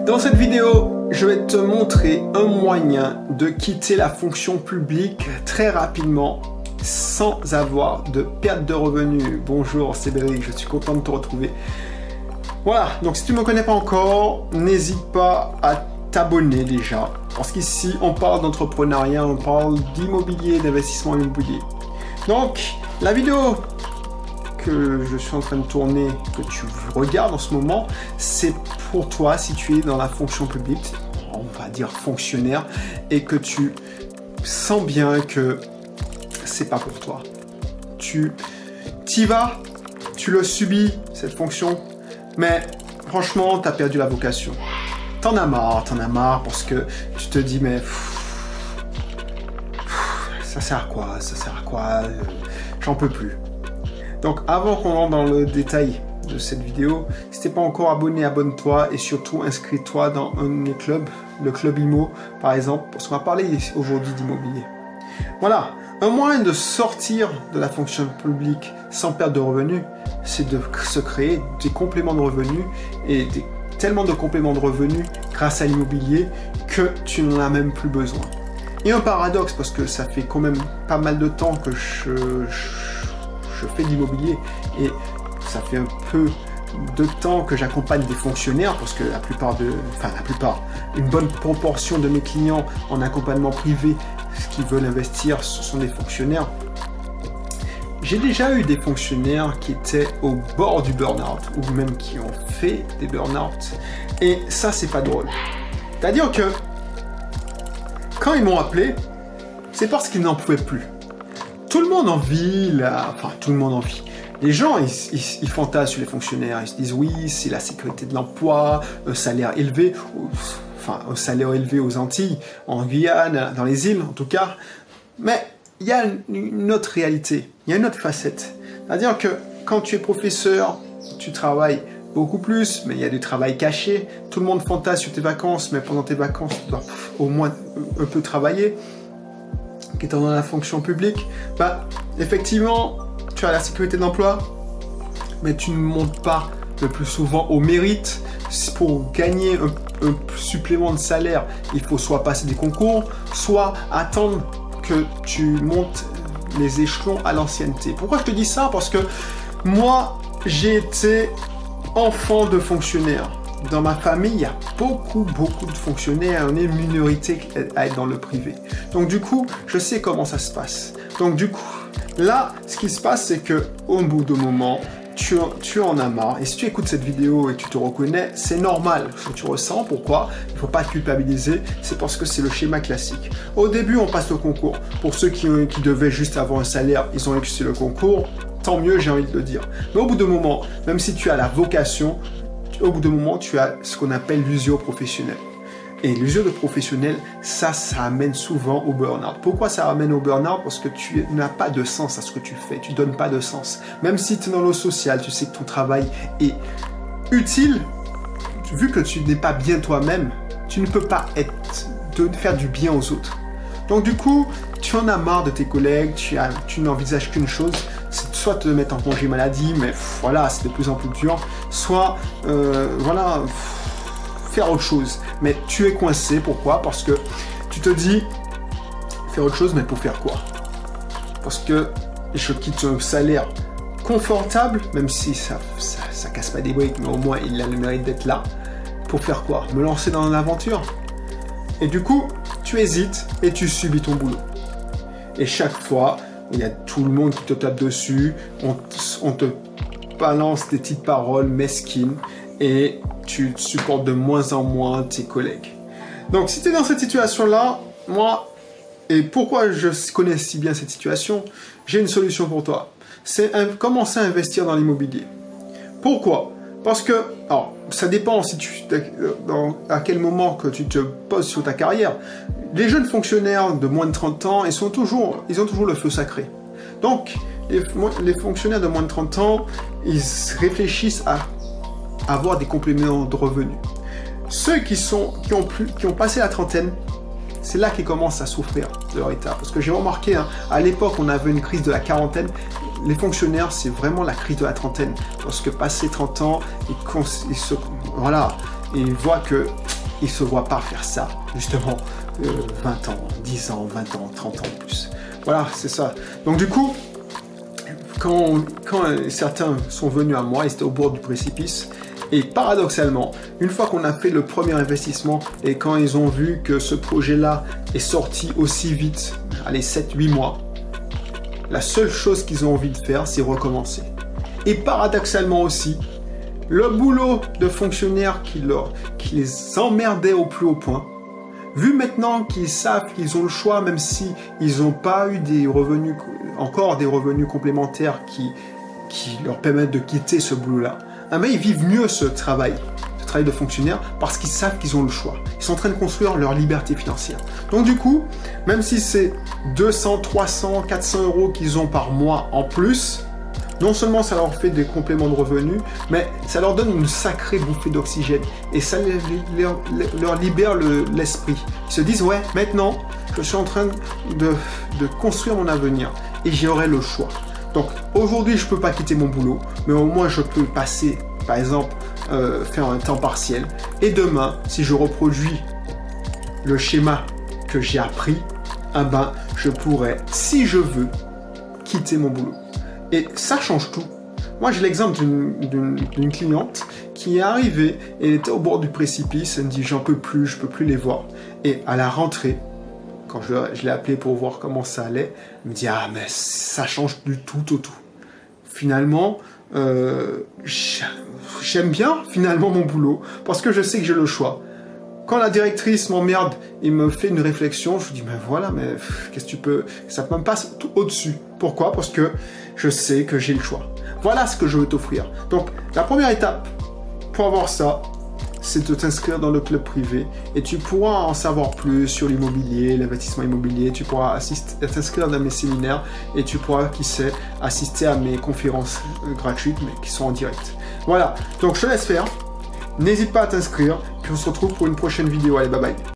Dans cette vidéo, je vais te montrer un moyen de quitter la fonction publique très rapidement sans avoir de perte de revenus. Bonjour, c'est Cédric, je suis content de te retrouver. Voilà, donc si tu ne me connais pas encore, n'hésite pas à t'abonner déjà. Parce qu'ici, on parle d'entrepreneuriat, on parle d'immobilier, d'investissement immobilier. Donc, la vidéo que je suis en train de tourner, que tu regardes en ce moment, c'est pour toi si tu es dans la fonction publique, on va dire fonctionnaire, et que tu sens bien que c'est pas pour toi. Tu y vas, tu le subis, cette fonction, mais franchement, tu as perdu la vocation. T'en as marre parce que tu te dis, mais ça sert à quoi, j'en peux plus. Donc avant qu'on rentre dans le détail de cette vidéo, si t'es pas encore abonné, abonne-toi et surtout inscris-toi dans un de mes clubs, le club IMO par exemple, parce qu'on va parler aujourd'hui d'immobilier. Voilà, un moyen de sortir de la fonction publique sans perte de revenus, c'est de se créer des compléments de revenus et tellement de compléments de revenus grâce à l'immobilier que tu n'en as même plus besoin. Et un paradoxe, parce que ça fait quand même pas mal de temps que je fais de l'immobilier et ça fait un peu de temps que j'accompagne des fonctionnaires parce que une bonne proportion de mes clients en accompagnement privé qui veulent investir, ce sont des fonctionnaires. J'ai déjà eu des fonctionnaires qui étaient au bord du burn-out ou même qui ont fait des burn-out et ça c'est pas drôle. C'est-à-dire que quand ils m'ont appelé, c'est parce qu'ils n'en pouvaient plus. Tout le monde en vit, les gens, ils fantasment sur les fonctionnaires. Ils se disent, oui, c'est la sécurité de l'emploi, un salaire élevé, aux Antilles, en Guyane, dans les îles, en tout cas. Mais il y a une autre réalité, il y a une autre facette. C'est-à-dire que quand tu es professeur, tu travailles beaucoup plus, mais il y a du travail caché. Tout le monde fantasme sur tes vacances, mais pendant tes vacances, tu dois au moins un peu travailler. Étant dans la fonction publique, effectivement, tu as la sécurité de l'emploi, mais tu ne montes pas le plus souvent au mérite. Pour gagner un supplément de salaire, il faut soit passer des concours, soit attendre que tu montes les échelons à l'ancienneté. Pourquoi je te dis ça? Parce que moi, j'ai été enfant de fonctionnaire. Dans ma famille, il y a beaucoup de fonctionnaires. On est une minorité à être dans le privé. Donc du coup, je sais comment ça se passe. Donc du coup, là, ce qui se passe, c'est que au bout d'un moment, tu en as marre. Et si tu écoutes cette vidéo et que tu te reconnais, c'est normal ce que tu ressens. Pourquoi? Il ne faut pas culpabiliser. C'est parce que c'est le schéma classique. Au début, on passe au concours. Pour ceux qui devaient juste avoir un salaire, ils ont réussi le concours. Tant mieux, j'ai envie de le dire. Mais au bout d'un moment, même si tu as la vocation, au bout d'un moment, tu as ce qu'on appelle l'usure professionnelle. Et l'usure de professionnel, ça amène souvent au burn-out. Pourquoi ça amène au burn-out? Parce que tu n'as pas de sens à ce que tu fais. Tu ne donnes pas de sens. Même si tu es dans le social, tu sais que ton travail est utile. Vu que tu n'es pas bien toi-même, tu ne peux pas faire du bien aux autres. Donc du coup, tu en as marre de tes collègues, tu n'envisages qu'une chose, c'est soit te mettre en congé maladie, mais voilà, c'est de plus en plus dur, soit faire autre chose. Mais tu es coincé, pourquoi? Parce que tu te dis, faire autre chose, mais pour faire quoi? Parce que je quitte un salaire confortable, même si ça casse pas des briques, mais au moins il a le mérite d'être là. Pour faire quoi? Me lancer dans l'aventure? Et du coup, tu hésites et tu subis ton boulot. Et chaque fois, il y a tout le monde qui te tape dessus, on te balance des petites paroles mesquines et tu supportes de moins en moins tes collègues. Donc si tu es dans cette situation-là, moi, et pourquoi je connais si bien cette situation, j'ai une solution pour toi. C'est commencer à investir dans l'immobilier. Pourquoi? Parce que, alors, ça dépend à quel moment que tu te poses sur ta carrière. Les jeunes fonctionnaires de moins de 30 ans, ils ont toujours le feu sacré. Donc, les fonctionnaires de moins de 30 ans, ils réfléchissent à avoir des compléments de revenus. Ceux qui ont passé la trentaine, c'est là qu'ils commencent à souffrir de leur état. Parce que j'ai remarqué, à l'époque, on avait une crise de la quarantaine. Les fonctionnaires, c'est vraiment la crise de la trentaine. Parce que passé 30 ans, et il voit que il se voit pas faire ça, justement, 20 ans, 10 ans, 20 ans, 30 ans plus. Voilà, c'est ça. Donc du coup, quand certains sont venus à moi, ils étaient au bord du précipice, et paradoxalement, une fois qu'on a fait le premier investissement, et quand ils ont vu que ce projet-là est sorti aussi vite, allez, 7-8 mois, la seule chose qu'ils ont envie de faire, c'est recommencer. Et paradoxalement aussi, le boulot de fonctionnaire qui les emmerdait au plus haut point, vu maintenant qu'ils savent qu'ils ont le choix, même si ils n'ont pas eu encore des revenus complémentaires qui leur permettent de quitter ce boulot-là, ils vivent mieux ce travail de fonctionnaire parce qu'ils savent qu'ils ont le choix. Ils sont en train de construire leur liberté financière. Donc du coup, même si c'est 200, 300, 400 euros qu'ils ont par mois en plus, non seulement ça leur fait des compléments de revenus, mais ça leur donne une sacrée bouffée d'oxygène et ça leur libère l'esprit. Ils se disent, ouais, maintenant, je suis en train de construire mon avenir et j'aurai le choix. Donc aujourd'hui, je ne peux pas quitter mon boulot, mais au moins je peux passer, par exemple, faire un temps partiel. Et demain, si je reproduis le schéma que j'ai appris, je pourrais, si je veux, quitter mon boulot. Et ça change tout. Moi, j'ai l'exemple d'une cliente qui est arrivée, et elle était au bord du précipice, elle me dit, j'en peux plus, je peux plus les voir. Et à la rentrée, quand je l'ai appelée pour voir comment ça allait, elle me dit, ah, mais ça change du tout au tout. Finalement, j'aime bien finalement mon boulot, parce que je sais que j'ai le choix. Quand la directrice m'emmerde et me fait une réflexion, je me dis, mais voilà, mais qu'est-ce que tu peux... Ça me passe tout au-dessus. Pourquoi? Parce que je sais que j'ai le choix. Voilà ce que je veux t'offrir. Donc, la première étape pour avoir ça, c'est de t'inscrire dans le club privé et tu pourras en savoir plus sur l'immobilier, l'investissement immobilier. Tu pourras t'inscrire dans mes séminaires et tu pourras, qui sait, assister à mes conférences gratuites, mais qui sont en direct. Voilà, donc je te laisse faire. N'hésite pas à t'inscrire, puis on se retrouve pour une prochaine vidéo. Allez, bye bye.